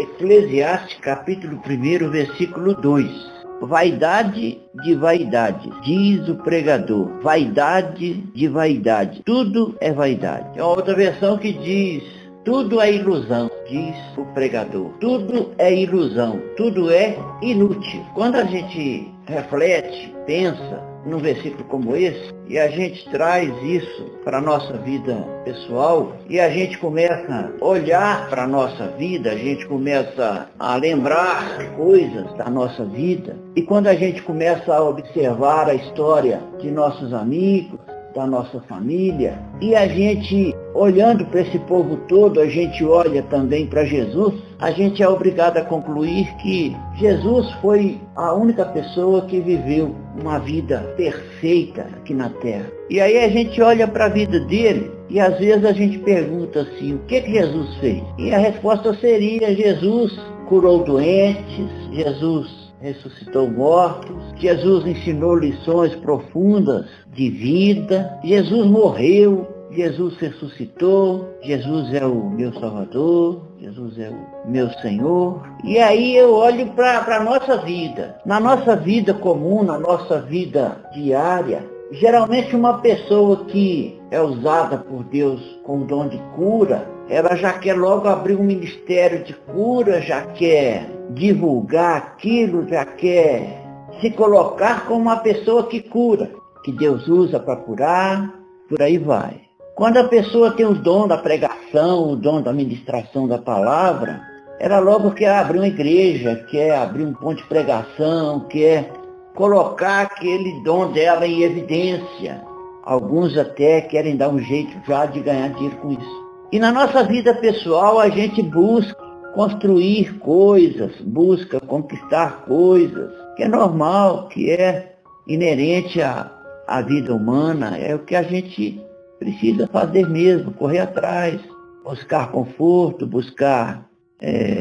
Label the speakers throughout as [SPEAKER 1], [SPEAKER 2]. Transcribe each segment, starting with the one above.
[SPEAKER 1] Eclesiastes capítulo 1, versículo 2. Vaidade de vaidade, diz o pregador. Vaidade de vaidade, tudo é vaidade. É outra versão que diz: tudo é ilusão, diz o pregador. Tudo é ilusão, tudo é inútil. Quando a gente reflete, pensa num versículo como esse, e a gente traz isso para a nossa vida pessoal, e a gente começa a olhar para a nossa vida, a gente começa a lembrar coisas da nossa vida, e quando a gente começa a observar a história de nossos amigos, da nossa família, e a gente, olhando para esse povo todo, a gente olha também para Jesus, a gente é obrigado a concluir que Jesus foi a única pessoa que viveu uma vida perfeita aqui na Terra. E aí a gente olha para a vida dele, e às vezes a gente pergunta assim: o que Jesus fez? E a resposta seria: Jesus curou doentes, Jesus ressuscitou mortos, Jesus ensinou lições profundas de vida, Jesus morreu, Jesus ressuscitou, Jesus é o meu Salvador, Jesus é o meu Senhor. E aí eu olho para a nossa vida. Na nossa vida comum, na nossa vida diária, geralmente uma pessoa que é usada por Deus com o dom de cura, ela já quer logo abrir um ministério de cura, já quer divulgar aquilo, já quer se colocar como uma pessoa que cura, que Deus usa para curar, por aí vai. Quando a pessoa tem o dom da pregação, o dom da ministração da palavra, ela logo quer abrir uma igreja, quer abrir um ponto de pregação, quer colocar aquele dom dela em evidência. Alguns até querem dar um jeito já de ganhar dinheiro com isso. E na nossa vida pessoal a gente busca construir coisas, busca conquistar coisas, que é normal, que é inerente à vida humana, é o que a gente precisa fazer mesmo, correr atrás, buscar conforto, buscar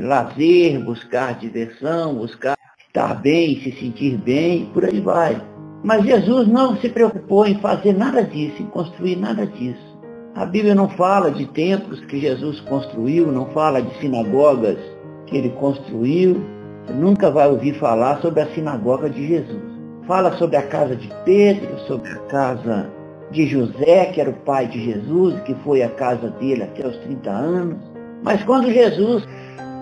[SPEAKER 1] lazer, buscar diversão, buscar estar bem, se sentir bem, por aí vai. Mas Jesus não se preocupou em fazer nada disso, em construir nada disso. A Bíblia não fala de templos que Jesus construiu, não fala de sinagogas que ele construiu. Você nunca vai ouvir falar sobre a sinagoga de Jesus. Fala sobre a casa de Pedro, sobre a casa de José, que era o pai de Jesus, que foi a casa dele até os 30 anos. Mas quando Jesus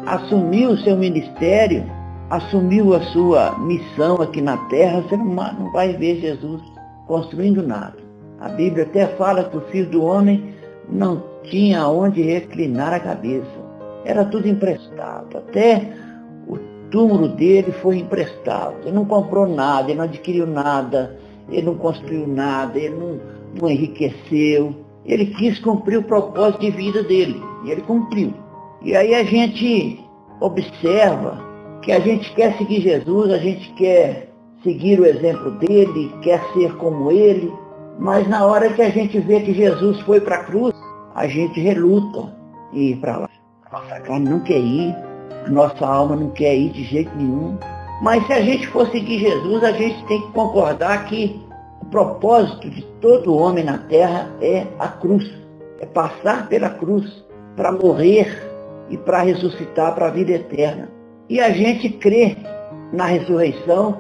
[SPEAKER 1] assumiu o seu ministério, assumiu a sua missão aqui na terra, você não vai ver Jesus construindo nada. A Bíblia até fala que o Filho do Homem não tinha onde reclinar a cabeça. Era tudo emprestado. Até o túmulo dele foi emprestado. Ele não comprou nada, ele não adquiriu nada, ele não construiu nada, ele não enriqueceu. Ele quis cumprir o propósito de vida dele. E ele cumpriu. E aí a gente observa que a gente quer seguir Jesus, a gente quer seguir o exemplo dele, quer ser como ele. Mas na hora que a gente vê que Jesus foi para a cruz, a gente reluta em ir para lá. Nossa carne não quer ir, a nossa alma não quer ir de jeito nenhum. Mas se a gente for seguir Jesus, a gente tem que concordar que o propósito de todo homem na terra é a cruz. É passar pela cruz para morrer e para ressuscitar para a vida eterna. E a gente crê na ressurreição,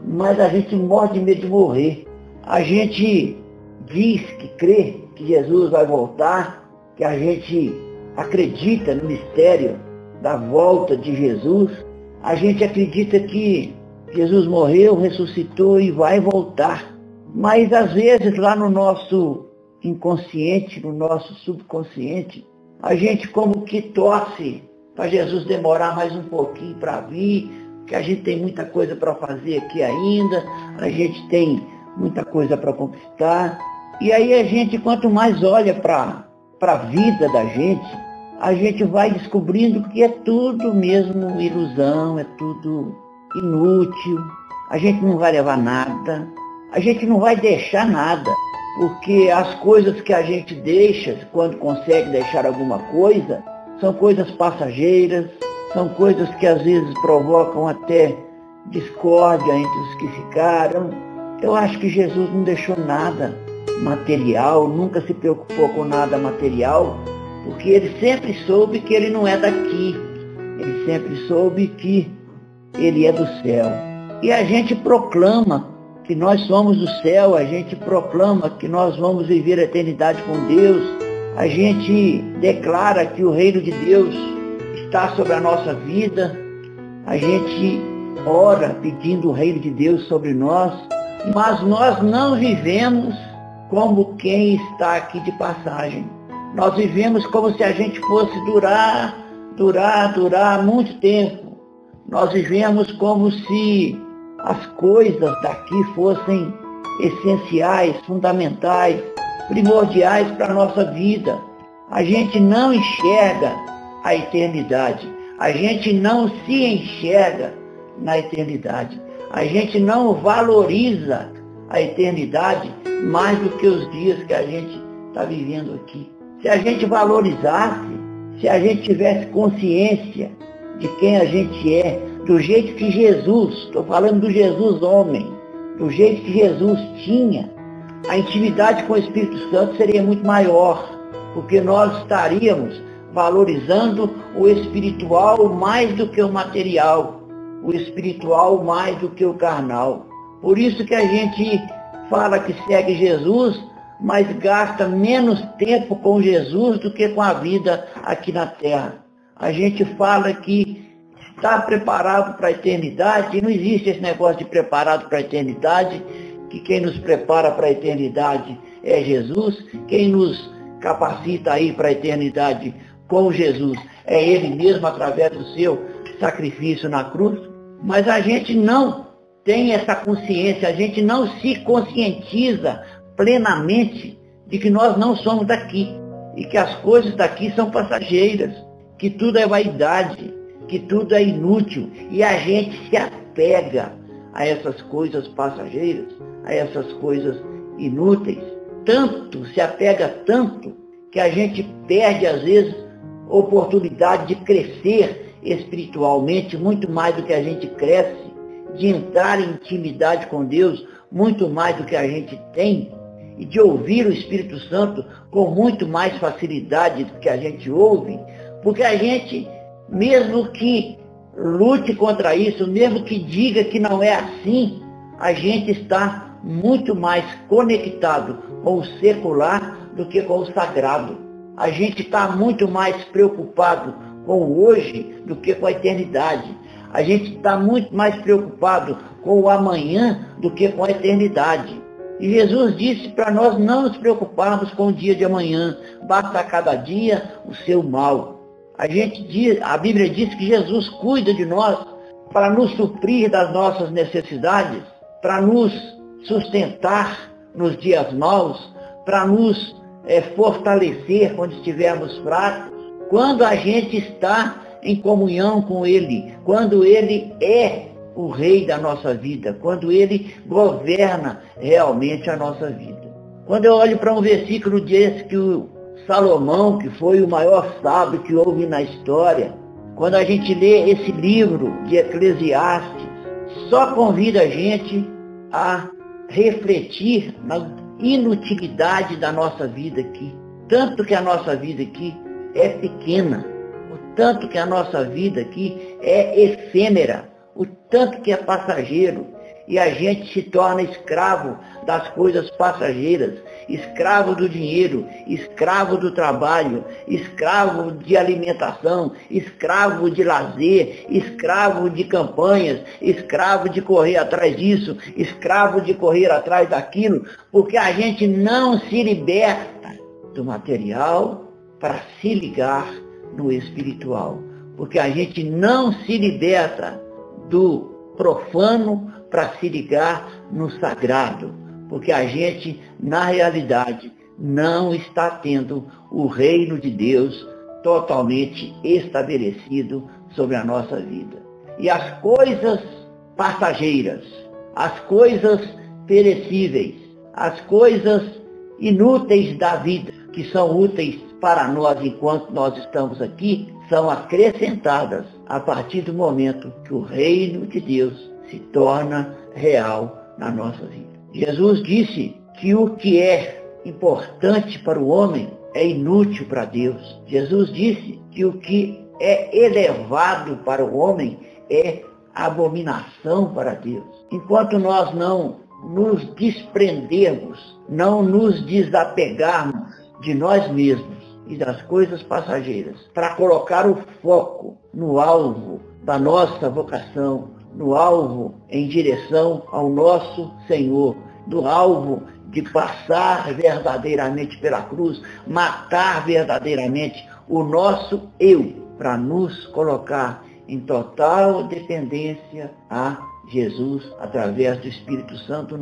[SPEAKER 1] mas a gente morre de medo de morrer. A gente diz que crê que Jesus vai voltar, que a gente acredita no mistério da volta de Jesus, a gente acredita que Jesus morreu, ressuscitou e vai voltar. Mas às vezes lá no nosso inconsciente, no nosso subconsciente, a gente como que torce para Jesus demorar mais um pouquinho para vir, que a gente tem muita coisa para fazer aqui ainda, a gente tem muita coisa para conquistar. E aí a gente, quanto mais olha para a vida da gente, a gente vai descobrindo que é tudo mesmo ilusão, é tudo inútil, a gente não vai levar nada, a gente não vai deixar nada, porque as coisas que a gente deixa, quando consegue deixar alguma coisa, são coisas passageiras, são coisas que às vezes provocam até discórdia entre os que ficaram. Eu acho que Jesus não deixou nada material, nunca se preocupou com nada material, porque ele sempre soube que ele não é daqui. Ele gente sempre soube que Ele é do céu. E a gente proclama que nós somos do céu, a gente proclama que nós vamos viver a eternidade com Deus, a gente declara que o reino de Deus está sobre a nossa vida, a gente ora pedindo o reino de Deus sobre nós, mas nós não vivemos como quem está aqui de passagem. Nós vivemos como se a gente fosse durar muito tempo. Nós vivemos como se as coisas daqui fossem essenciais, fundamentais, primordiais para a nossa vida. A gente não enxerga a eternidade. A gente não se enxerga na eternidade. A gente não valoriza a eternidade mais do que os dias que a gente está vivendo aqui. Se a gente valorizasse, se a gente tivesse consciência de quem a gente é, do jeito que Jesus, estou falando do Jesus homem, do jeito que Jesus tinha, a intimidade com o Espírito Santo seria muito maior, porque nós estaríamos valorizando o espiritual mais do que o material, o espiritual mais do que o carnal. Por isso que a gente fala que segue Jesus, mas gasta menos tempo com Jesus do que com a vida aqui na terra. A gente fala que está preparado para a eternidade, e não existe esse negócio de preparado para a eternidade, que quem nos prepara para a eternidade é Jesus, quem nos capacita a ir para a eternidade com Jesus é Ele mesmo, através do seu sacrifício na cruz. Mas a gente não tem essa consciência, a gente não se conscientiza plenamente de que nós não somos daqui, e que as coisas daqui são passageiras, que tudo é vaidade, que tudo é inútil, e a gente se apega a essas coisas passageiras, a essas coisas inúteis, se apega tanto, que a gente perde às vezes oportunidade de crescer espiritualmente muito mais do que a gente cresce, de entrar em intimidade com Deus muito mais do que a gente tem, e de ouvir o Espírito Santo com muito mais facilidade do que a gente ouve, porque a gente, mesmo que lute contra isso, mesmo que diga que não é assim, a gente está muito mais conectado com o secular do que com o sagrado. A gente está muito mais preocupado com o hoje do que com a eternidade. A gente está muito mais preocupado com o amanhã do que com a eternidade. E Jesus disse para nós não nos preocuparmos com o dia de amanhã, basta a cada dia o seu mal. A Bíblia diz que Jesus cuida de nós para nos suprir das nossas necessidades, para nos sustentar nos dias maus, para nos fortalecer quando estivermos fracos, quando a gente está em comunhão com Ele, quando Ele é o Rei da nossa vida, quando Ele governa realmente a nossa vida. Quando eu olho para um versículo desse que o Salomão, que foi o maior sábio que houve na história, quando a gente lê esse livro de Eclesiastes, só convida a gente a refletir na inutilidade da nossa vida aqui. Tanto que a nossa vida aqui é pequena, o tanto que a nossa vida aqui é efêmera, o tanto que é passageiro, e a gente se torna escravo das coisas passageiras, escravo do dinheiro, escravo do trabalho, escravo de alimentação, escravo de lazer, escravo de campanhas, escravo de correr atrás disso, escravo de correr atrás daquilo, porque a gente não se liberta do material para se ligar no espiritual, porque a gente não se liberta do profano para se ligar no sagrado, porque a gente, na realidade, não está tendo o reino de Deus totalmente estabelecido sobre a nossa vida. E as coisas passageiras, as coisas perecíveis, as coisas inúteis da vida, que são úteis para nós enquanto nós estamos aqui, são acrescentadas a partir do momento que o reino de Deus se torna real na nossa vida. Jesus disse que o que é importante para o homem é inútil para Deus. Jesus disse que o que é elevado para o homem é abominação para Deus. Enquanto nós não nos desprendermos, não nos desapegarmos de nós mesmos e das coisas passageiras, para colocar o foco no alvo da nossa vocação, no alvo em direção ao nosso Senhor, do alvo de passar verdadeiramente pela cruz, matar verdadeiramente o nosso eu, para nos colocar em total dependência a Jesus, através do Espírito Santo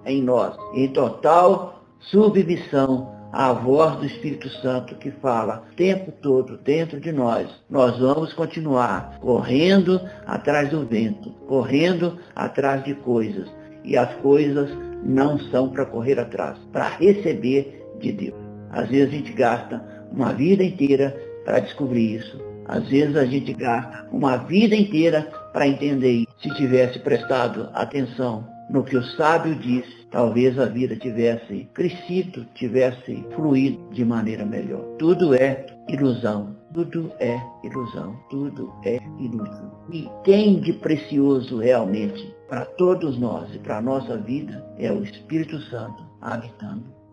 [SPEAKER 1] em nós, em total submissão à voz do Espírito Santo que fala o tempo todo dentro de nós. Nós vamos continuar correndo atrás do vento, correndo atrás de coisas, e as coisas não são para correr atrás, para receber de Deus. Às vezes a gente gasta uma vida inteira para descobrir isso. Às vezes a gente gasta uma vida inteira para entender isso. Se tivesse prestado atenção no que o sábio disse, talvez a vida tivesse crescido, tivesse fluído de maneira melhor. Tudo é ilusão. Tudo é ilusão. Tudo é ilusão. E quem de precioso realmente para todos nós e para a nossa vida é o Espírito Santo habitando